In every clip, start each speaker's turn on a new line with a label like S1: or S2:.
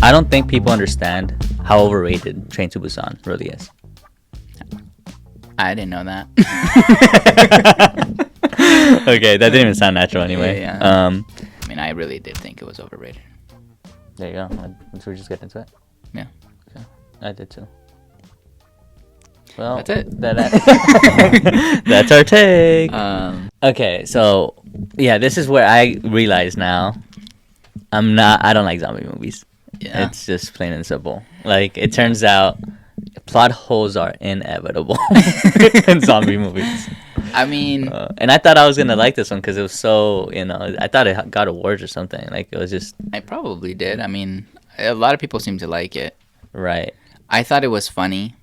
S1: I don't think people understand how overrated Train to Busan really is.
S2: I didn't know that.
S1: Okay, that didn't even sound natural anyway.
S2: Yeah. I mean, I really did think it was overrated.
S1: There you go. Should we just get into it?
S2: Yeah.
S1: Okay. I did too. Well,
S2: That's it.
S1: That's our take. Okay, so yeah, this is where I realize now I don't like zombie movies.
S2: Yeah.
S1: It's just plain and simple. Like, it turns out plot holes are inevitable in zombie movies.
S2: I mean,
S1: and I thought I was gonna like this one because it was so, I thought it got awards or something. Like, it was just
S2: I probably did. I mean, a lot of people seem to like it.
S1: right.
S2: I thought it was funny.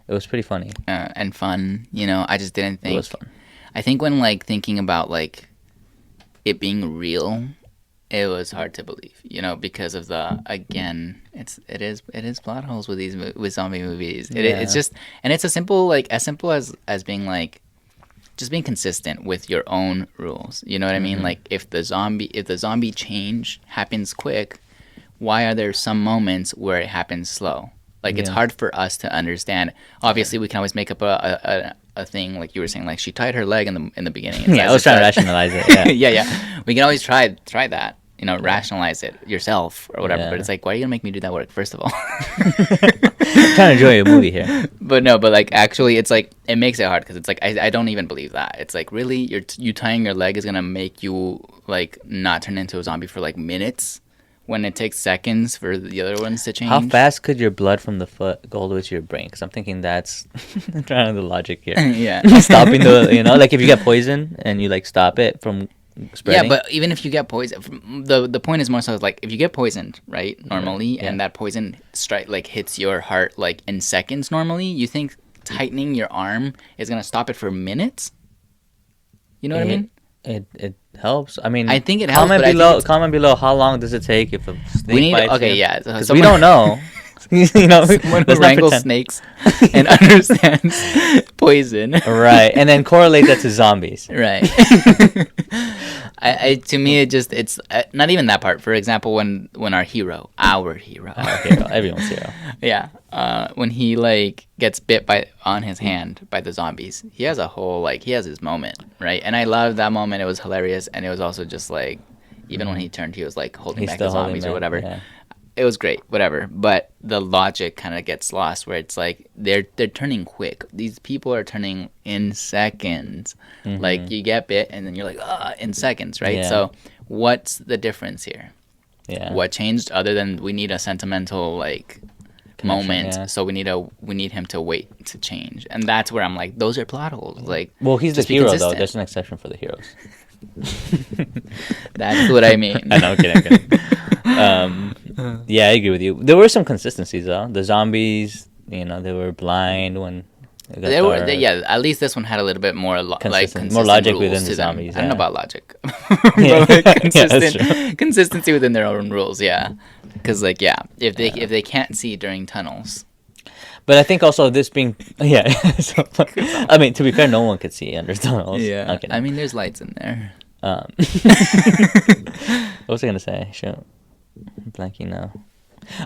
S1: It was pretty funny.
S2: And fun. I just didn't think.
S1: It was fun.
S2: I think when thinking about it being real, it was hard to believe. Because of it is plot holes with zombie movies. It's just, and it's as simple as being just being consistent with your own rules. You know what I mean? Like, if the zombie change happens quick, why are there some moments where it happens slow? It's hard for us to understand. Obviously, we can always make up a thing, like you were saying, like she tied her leg in the beginning.
S1: Yeah, I was trying to rationalize it. Yeah.
S2: yeah. We can always try that. Rationalize it yourself or whatever.
S1: Yeah.
S2: But it's like, why are you gonna make me do that work? First of all,
S1: I'm trying to enjoy a movie here.
S2: But no, actually, it's like it makes it hard because it's like I don't even believe that. It's like, really, you tying your leg is gonna make you not turn into a zombie for minutes, when it takes seconds for the other ones to change.
S1: How fast could your blood from the foot go all the way to your brain? Because I'm thinking that's I'm trying to do the logic here.
S2: Yeah.
S1: Stopping if you get poison and you stop it from spreading.
S2: Yeah, but even if you get poisoned, the point is more so if you get poisoned, right, normally, and that poison hits your heart in seconds normally, you think tightening your arm is going to stop it for minutes? You know what I mean?
S1: It helps. I mean,
S2: I think it helps.
S1: Comment below. How long does it take if a snake bites you?
S2: Yeah.
S1: Because we don't know.
S2: Someone who wrangles snakes and understands poison,
S1: right? And then correlate that to zombies,
S2: right? To me, it's not even that part. For example, when our hero,
S1: everyone's hero,
S2: yeah, when he gets bit on his hand by the zombies, he has he has his moment, right? And I love that moment. It was hilarious, and it was also just even when he turned, he was holding back the zombies or whatever. Yeah. It was great, whatever. But the logic kind of gets lost, where it's they're turning quick. These people are turning in seconds. Mm-hmm. You get bit, and then you're in seconds, right? Yeah. So what's the difference here? Yeah. What changed other than we need a sentimental moment? Yeah. So we need him to wait to change, and that's where I'm those are plot holes.
S1: Well, he's the hero though. There's an exception for the heroes.
S2: That's what I mean.
S1: I know, I'm kidding. Yeah, I agree with you. There were some consistencies though. The zombies, they were blind when
S2: they were. At least this one had a little bit more consistent
S1: more logic within the zombies.
S2: I don't know about logic,
S1: yeah.
S2: but consistency within their own rules. Yeah, because if they can't see during tunnels.
S1: But I think also this being so, I mean, to be fair, no one could see under tunnels.
S2: Yeah, okay. I mean, there's lights in there.
S1: What was I gonna say? Shoot. I'm blanking now.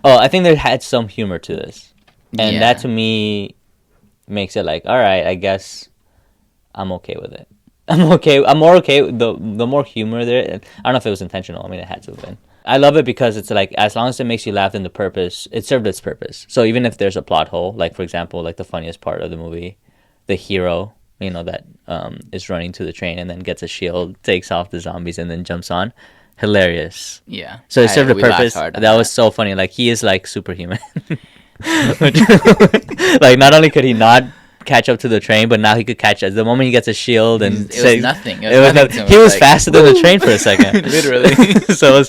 S1: Oh, I think there had some humor to this, and that to me makes it all right. I guess I'm okay with it. I'm more okay with the more humor there. I don't know if it was intentional. I mean, it had to have been. I love it because it's as long as it makes you laugh, then the purpose, it served its purpose. So even if there's a plot hole, for example, the funniest part of the movie, the hero, that is running to the train and then gets a shield, takes off the zombies, and then jumps on. Hilarious.
S2: Yeah.
S1: So it served a purpose. That was so funny. He is superhuman. Not only could he not catch up to the train, but now he could catch it. The moment he gets a shield and
S2: it was nothing.
S1: He was faster than the train for a second.
S2: Literally.
S1: so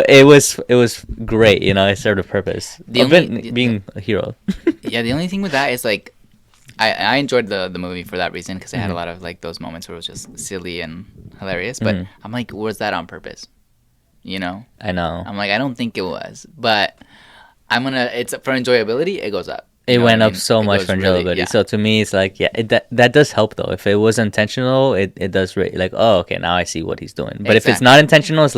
S1: it was great. It served a purpose. Being a hero.
S2: Yeah. The only thing with that is I enjoyed the movie for that reason because it had a lot of those moments where it was just silly and hilarious. But I'm was that on purpose? I know. I'm I don't think it was, but it's for enjoyability. It goes up.
S1: It went up so much for enjoyability. Really, yeah. So to me, it's that does help though. If it was intentional, it does really oh, okay, now I see what he's doing. But if it's not intentional, it's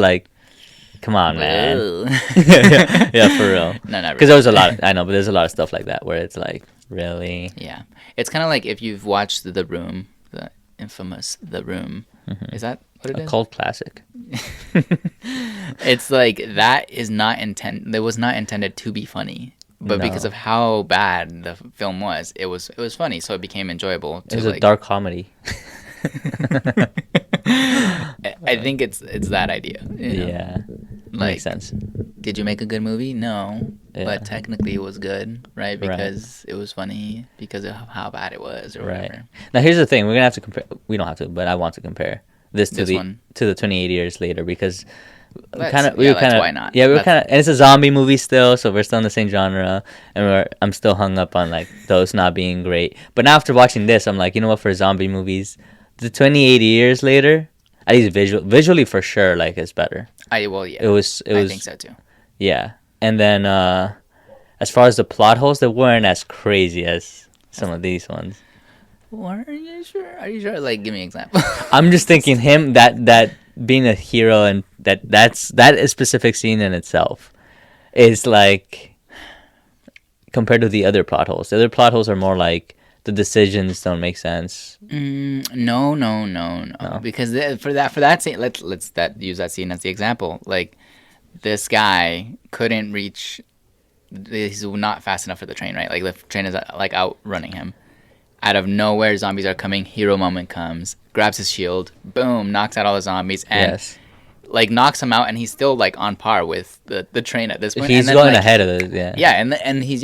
S1: come on, man.
S2: Boo.
S1: Yeah, for real.
S2: No, not
S1: Because
S2: really.
S1: there was a lot. I know, but there's a lot of stuff like that where it's like, really.
S2: Yeah, it's kind of like if you've watched The Room, the infamous The Room. Is that what it
S1: A
S2: is?
S1: cult classic.
S2: It's like that is not intend. That was not intended to be funny, but because
S1: No.
S2: of how bad the film was, it was funny, so it became enjoyable.
S1: It
S2: To
S1: was a
S2: like,
S1: dark comedy.
S2: I think it's that idea. You know?
S1: Yeah.
S2: Like,
S1: Makes sense.
S2: did you make a good movie? No,
S1: Yeah.
S2: but technically it was good, right?
S1: Right.
S2: Because it was funny because of how bad it was, or
S1: Right.
S2: whatever.
S1: Now here's the thing: we're gonna have to compare. We don't have to, but I want to compare this to
S2: This
S1: the
S2: one?
S1: 28 years later because
S2: That's-
S1: we were
S2: that's
S1: kind of
S2: why not.
S1: Yeah, we were
S2: That's-
S1: kind of, and it's a zombie movie still, so we're still in the same genre, and I'm still hung up on like those not being great. But now after watching this, I'm like, you know what? For zombie movies, the 28 years later, at least visually for sure, like it's better.
S2: Well, yeah.
S1: It was.
S2: I think so too.
S1: Yeah, and then as far as the plot holes, they weren't as crazy as some of these ones.
S2: Are you sure? Are you sure? Like, give me an example.
S1: I'm just thinking him that being a hero and that is specific scene in itself is like compared to the other plot holes. The other plot holes are more like the decisions don't make sense.
S2: No. Because for that scene, let's use that scene as the example. Like, this guy couldn't reach. He's not fast enough for the train, right? Like the train is like outrunning him. Out of nowhere, zombies are coming. Hero moment comes. Grabs his shield. Boom! Knocks out all the zombies and
S1: Yes,
S2: like knocks him out. And he's still like on par with the train at this point.
S1: he's
S2: and then,
S1: going
S2: like,
S1: ahead of it. Yeah,
S2: Yeah, and he's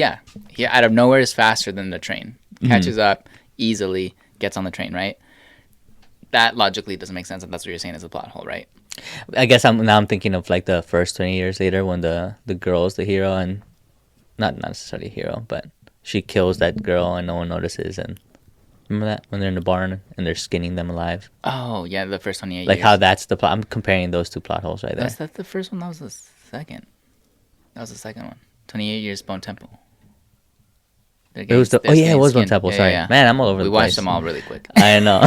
S2: he out of nowhere is faster than the train. Catches up easily, gets on the train, right? That logically doesn't make sense, and that's what you're saying is a plot hole, right?
S1: I guess I'm thinking of like the first 20 years later when the girl is the hero and not necessarily hero, but she kills that girl and no one notices. And remember that when they're in the barn and they're skinning them alive?
S2: Oh yeah, the first 28
S1: Like
S2: years.
S1: how that's the plot. I'm comparing those two plot holes right there.
S2: Was that the first one? That was the second. That was the second one. 28 Years Bone Temple.
S1: It was the it was Bone Temple. Sorry, man, I'm all over
S2: We
S1: the
S2: watched
S1: place.
S2: them all really quick.
S1: I know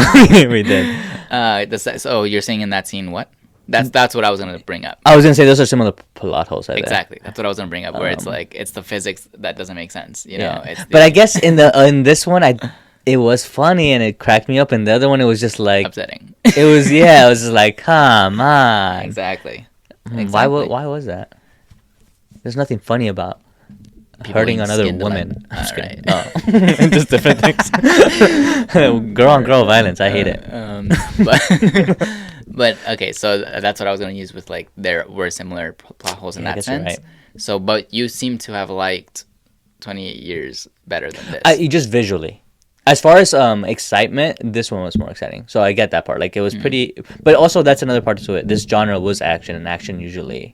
S1: we did.
S2: So you're saying in that scene what? That's what I was gonna bring up.
S1: I was gonna say those are similar plot holes right
S2: Exactly. That's what I was gonna bring up. Where it's
S1: Um,
S2: like it's the physics that doesn't make sense. You
S1: there.
S2: know.
S1: Yeah,
S2: It's
S1: but I guess in this one, it was funny and it cracked me up, and the other one it was just like
S2: upsetting.
S1: it was it was just like come on.
S2: Exactly.
S1: Why was that? There's nothing funny about
S2: People
S1: hurting
S2: being
S1: another
S2: skinned alive.
S1: woman. I'm just kidding.
S2: Alright.
S1: Oh. Just different things. Girl on girl violence. I hate it.
S2: But okay, so that's what I was going to use with like there were similar plot holes in
S1: Yeah, I
S2: that
S1: guess you're
S2: sense. So, but you seem to have liked 28 Years better than this.
S1: Just visually. As far as excitement, this one was more exciting. So I get that part. Like it was pretty, but also that's another part to it. This genre was action, and action usually,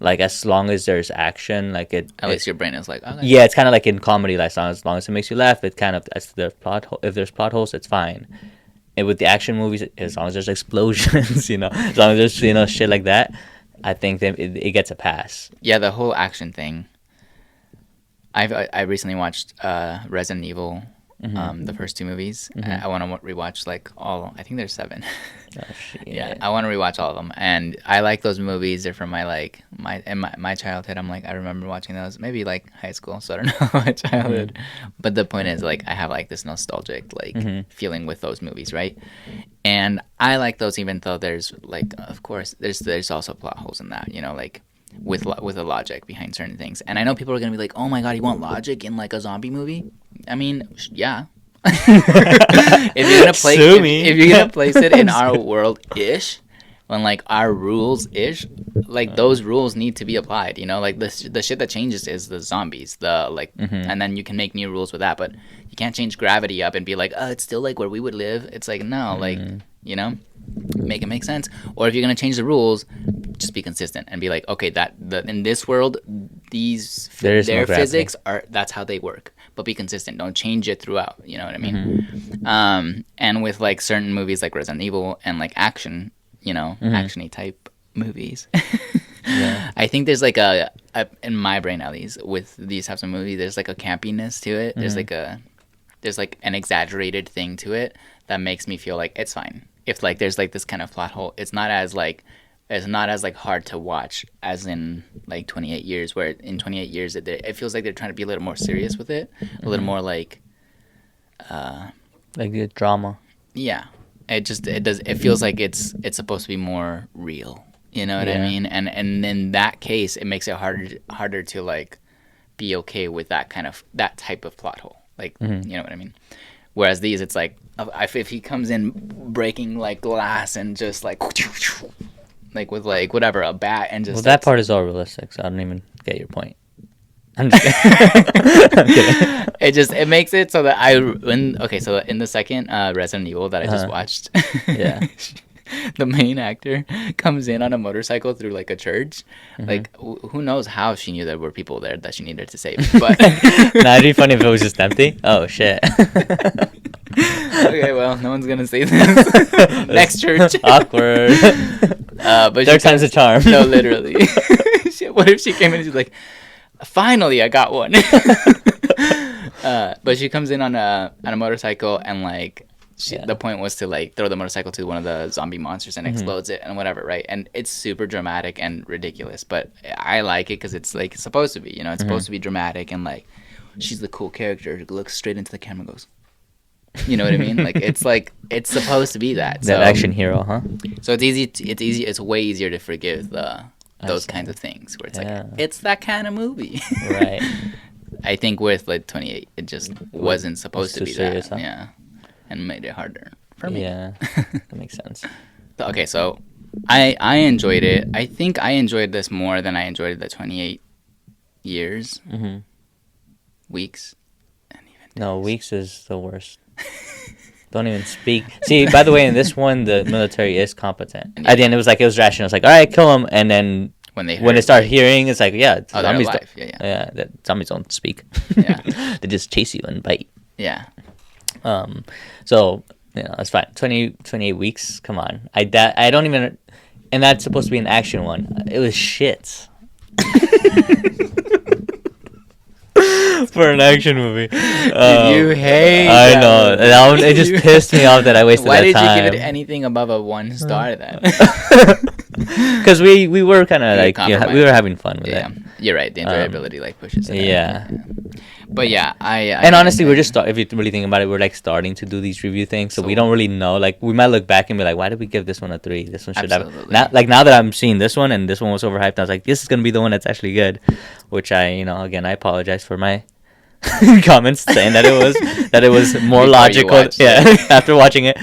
S1: like as long as there's action, like
S2: At least your brain is like, okay.
S1: yeah, it's kind of like in comedy. Like as long as it makes you laugh, it kind of that's the plot. If there's plot holes, it's fine. And with the action movies, as long as there's explosions, as long as there's shit like that, I think that it gets a pass.
S2: Yeah, the whole action thing. I recently watched Resident Evil, the first two movies. I want to rewatch like all. I think there's 7.
S1: Oh, shit.
S2: Yeah, I want to rewatch all of them, and I like those movies. They're from my childhood. I'm like I remember watching those, maybe like high school. So I don't know my childhood, but the point is like I have like this nostalgic like feeling with those movies, right? And I like those even though there's like of course there's also plot holes in that, like with a logic behind certain things. And I know people are gonna be like, oh my god, you want logic in like a zombie movie? I mean, yeah. if you're gonna place
S1: Sue me.
S2: if you're gonna place it in our world ish, when like our rules ish, like those rules need to be applied. Like the shit that changes is the zombies, and then you can make new rules with that. But you can't change gravity up and be like, oh, it's still like where we would live. It's like no, like make it make sense. Or if you're gonna change the rules, just be consistent and be like, okay, in this world, their
S1: no gravity.
S2: physics that's how they work. But be consistent. Don't change it throughout. You know what I mean? And with like certain movies like Resident Evil and like action, actiony type movies.
S1: Yeah.
S2: I think there's like in my brain at least with these types of movies, there's like a campiness to it. There's like an exaggerated thing to it that makes me feel like it's fine. If like there's like this kind of plot hole, it's not as like it's not as like hard to watch as in like 28 years, where in 28 years it feels like they're trying to be a little more serious with it, a little more like
S1: Like the drama.
S2: yeah. It feels like it's supposed to be more real. You know what I mean? And in that case, it makes it harder to like be okay with that type of plot hole. Like, you know what I mean? Whereas these, it's like if he comes in breaking like glass and just like with like whatever, a bat, and just
S1: that part is all realistic, so I don't even get your point. I'm just kidding. I'm kidding.
S2: It makes it so that so in the second Resident Evil that I just watched,
S1: Yeah.
S2: the main actor comes in on a motorcycle through like a church. Like who knows how she knew there were people there that she needed to save, but
S1: Nah, it'd be funny if it was just empty. Oh shit.
S2: Okay, well, no one's gonna say this. Next church.
S1: Awkward.
S2: But
S1: Third time's a charm.
S2: No, literally. What if she came in and she's like, finally I got one. But she comes in on a motorcycle, and like the point was to like throw the motorcycle to one of the zombie monsters and explodes it and whatever, right? And it's super dramatic and ridiculous, but I like it because it's like it's supposed to be, you know, it's supposed to be dramatic, and like she's the cool character who looks straight into the camera and goes, you know what I mean? Like it's supposed to be that.
S1: That action hero, huh?
S2: So it's way easier to forgive those kinds of things where it's like it's that kind of movie.
S1: Right.
S2: I think with like 28, it just wasn't supposed to be
S1: serious,
S2: that.
S1: huh?
S2: Yeah. And made it harder for me.
S1: Yeah. That makes sense.
S2: Okay, so I enjoyed it. I think I enjoyed this more than I enjoyed the 28 years. Weeks. And even days.
S1: No, weeks is the worst. Don't even speak. See, by the way, in this one, the military is competent. At the end, it was rational. It's like, all right, kill him, and then when they start hearing, it's like, zombies
S2: alive.
S1: that zombies don't speak.
S2: Yeah.
S1: They just chase you and bite.
S2: Yeah.
S1: So that's fine. 28 weeks. Come on. I don't even. And that's supposed to be an action one. It was shit. For an action movie.
S2: You hate
S1: I know. It just pissed me off that I wasted that time.
S2: Why did you give it anything above a 1 star then?
S1: Because we were kind of like, we were having fun with it.
S2: You're right. The enjoyability pushes it.
S1: Yeah.
S2: But yeah,
S1: and honestly, we're just if you really think about it, we're starting to do these review things, so we don't really know. Like, we might look back and be like, why did we give this one a 3? This one should have. Now that I'm seeing this one, and this one was overhyped, I was like, this is gonna be the one that's actually good. Which again, I apologize for my comments saying that it was more logical. Yeah, after watching it.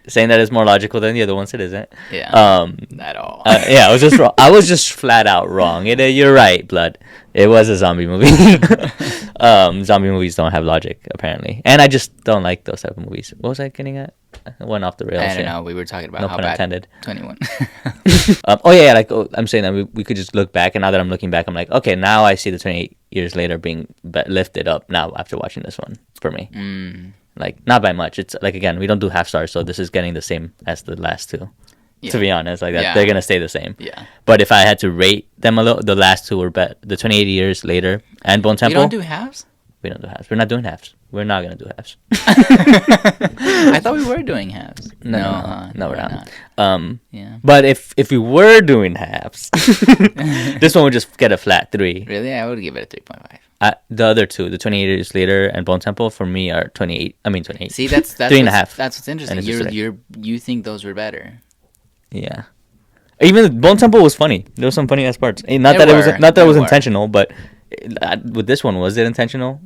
S1: Saying that it's more logical than the other ones, it isn't.
S2: Yeah. At all.
S1: Yeah, I was just wrong. I was just flat out wrong. You're right, Blood. It was a zombie movie. Zombie movies don't have logic, apparently, and I just don't like those type of movies. What was I getting at? I went off the rails.
S2: I don't know. We were talking about how bad intended. 21.
S1: I'm saying that we could just look back, and now that I'm looking back, I'm like, okay, now I see the 28 years later being lifted up now after watching this one for me. Like, not by much. It's like, again, we don't do half stars, so this is getting the same as the last two. Yeah. To be honest, like that, they're gonna stay the same.
S2: Yeah.
S1: But if I had to rate them a little, the last two were better. The 28 years later and Bone Temple.
S2: We don't do halves.
S1: We don't do halves. We're not doing halves. We're not gonna do halves.
S2: I thought we were doing halves.
S1: No, we're not.
S2: Yeah.
S1: But if we were doing halves, this one would just get a flat 3.
S2: Really, I would give it a 3.5.
S1: The other two, the 28 years later and Bone Temple, for me are 28. I mean 28.
S2: See, that's
S1: 3.5.
S2: That's what's interesting. You think those were better.
S1: Yeah. Even Bone Temple was funny. There was some funny ass parts. Not that it was intentional, but with this one, was it intentional?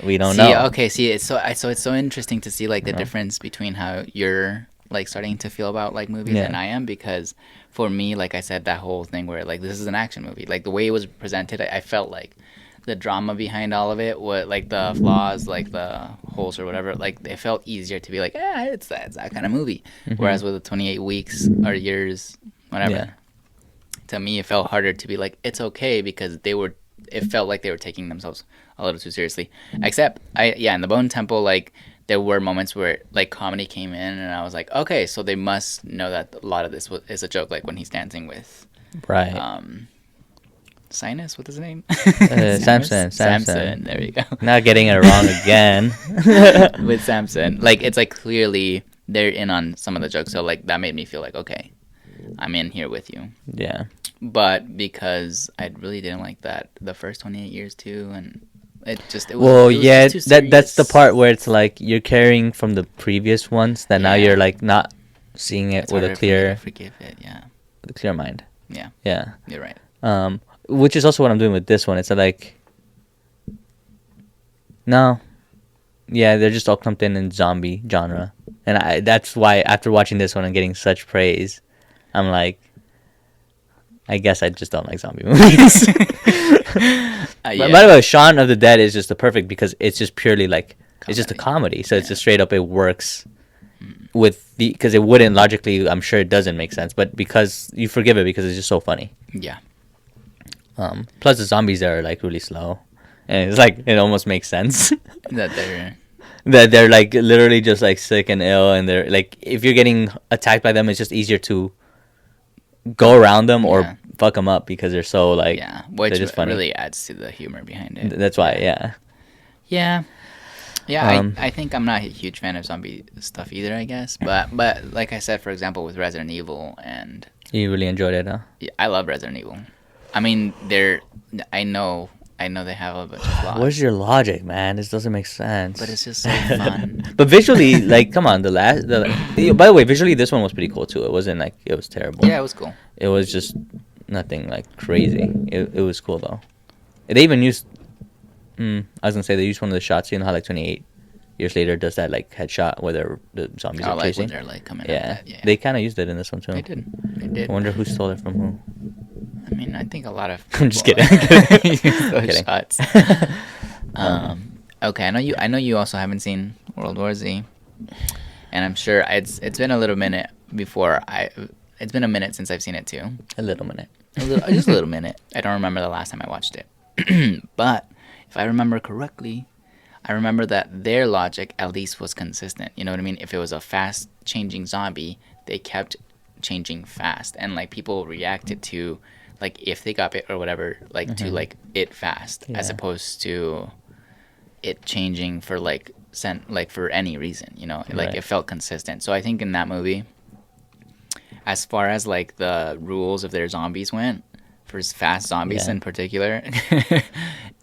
S1: We don't know.
S2: Okay. See, it's so interesting to see like the difference between how you're like starting to feel about like movies and I am, because for me, like I said, that whole thing where like this is an action movie, like the way it was presented, I felt like the drama behind all of it, what like the flaws, like the holes or whatever, like it felt easier to be like, it's that kind of movie. Whereas with the 28 weeks or years, whatever, to me it felt harder to be like, it's okay, because it felt like they were taking themselves a little too seriously. Except in the Bone Temple, like there were moments where like comedy came in, and I was like, okay, so they must know that a lot of this is a joke, like when he's dancing with Sinus, what's his name?
S1: Samson.
S2: There you go.
S1: Not getting it wrong again.
S2: With Samson, like it's like clearly they're in on some of the jokes, so like that made me feel like, okay, I'm in here with you.
S1: Yeah.
S2: But because I really didn't like that the first 28 years too, and it was
S1: yeah,
S2: just too
S1: that's the
S2: serious.
S1: part where it's like you're carrying from the previous ones that now you're
S2: Yeah.
S1: like not seeing it
S2: It's
S1: with a
S2: harder for me to
S1: clear
S2: forgive it. Yeah.
S1: mind.
S2: Yeah.
S1: Yeah.
S2: You're right.
S1: Which is also what I'm doing with this one. It's like, no, yeah, they're just all clumped in zombie genre, and that's why after watching this one and getting such praise, I'm like, I guess I just don't like zombie movies.
S2: Yeah.
S1: By the way, Shaun of the Dead is just the perfect because it's just purely like it's just a
S2: Comedy.
S1: comedy, so it's
S2: Yeah.
S1: just straight up it works with the because it wouldn't logically. I'm sure it doesn't make sense, but because you forgive it because it's just so funny.
S2: Yeah.
S1: Plus the zombies there are like really slow, and it's like it almost makes sense.
S2: That they're
S1: that they're like literally just like sick and ill, and they're like if you're getting attacked by them, it's just easier to go around them or
S2: Yeah.
S1: fuck them up because they're so like
S2: yeah, which
S1: they're just funny.
S2: really adds to the humor behind it.
S1: That's why, yeah.
S2: Yeah. Yeah,
S1: Um,
S2: I think I'm not a huge fan of zombie stuff either, I guess. But like I said, for example, with Resident Evil, and
S1: You really enjoyed it, huh?
S2: yeah, I love Resident Evil. I mean, I know they have a bunch of flaws.
S1: Where's your logic, man? This doesn't make sense.
S2: But it's just so fun.
S1: But visually, like, come on, by the way, visually, this one was pretty cool too. It wasn't like it was terrible.
S2: Yeah, it was cool.
S1: It was just nothing like crazy. It was cool though. They even used. I was gonna say they used one of the shots. You know how like 28 years later does that like headshot where the zombies are
S2: Like
S1: chasing.
S2: when they're like coming
S1: Yeah,
S2: at that. Yeah,
S1: they kind of used it in this one too.
S2: They did. They did.
S1: I wonder who stole it from who.
S2: I mean, I think a lot of.
S1: I'm just
S2: people
S1: kidding.
S2: use those
S1: Kidding.
S2: shots. Okay, I know you also haven't seen World War Z, and I'm sure it's been a little minute It's been a minute since I've seen it too.
S1: A little minute.
S2: Just a little minute. I don't remember the last time I watched it, but if I remember correctly, I remember that their logic at least was consistent. You know what I mean? If it was a fast changing zombie, they kept changing fast, and like people reacted to like if they got bit or whatever, like to like it fast, as
S1: Yeah.
S2: opposed to it changing for like for any reason. You know, like
S1: Right.
S2: it felt consistent. So I think in that movie, as far as like the rules of their zombies went, for fast zombies
S1: Yeah.
S2: in particular,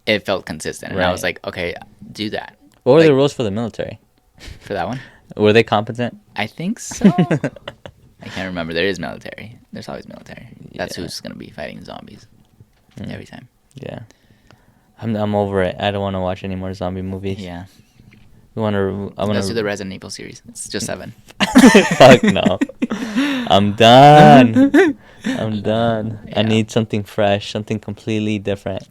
S2: it felt consistent, and I was
S1: Right.
S2: like, okay, do that.
S1: What were the
S2: Like-
S1: rules for the military?
S2: For that one,
S1: Were they competent?
S2: I think so. I can't remember. There is military. There's always military. That's
S1: Yeah.
S2: who's gonna be fighting zombies every time.
S1: Yeah. I'm over it. I don't want to watch any more zombie movies.
S2: Yeah.
S1: I want
S2: Let's do
S1: to.
S2: the Resident Evil series. It's just 7.
S1: Fuck no. I'm done. I'm done. I
S2: Yeah.
S1: need something fresh, something completely different.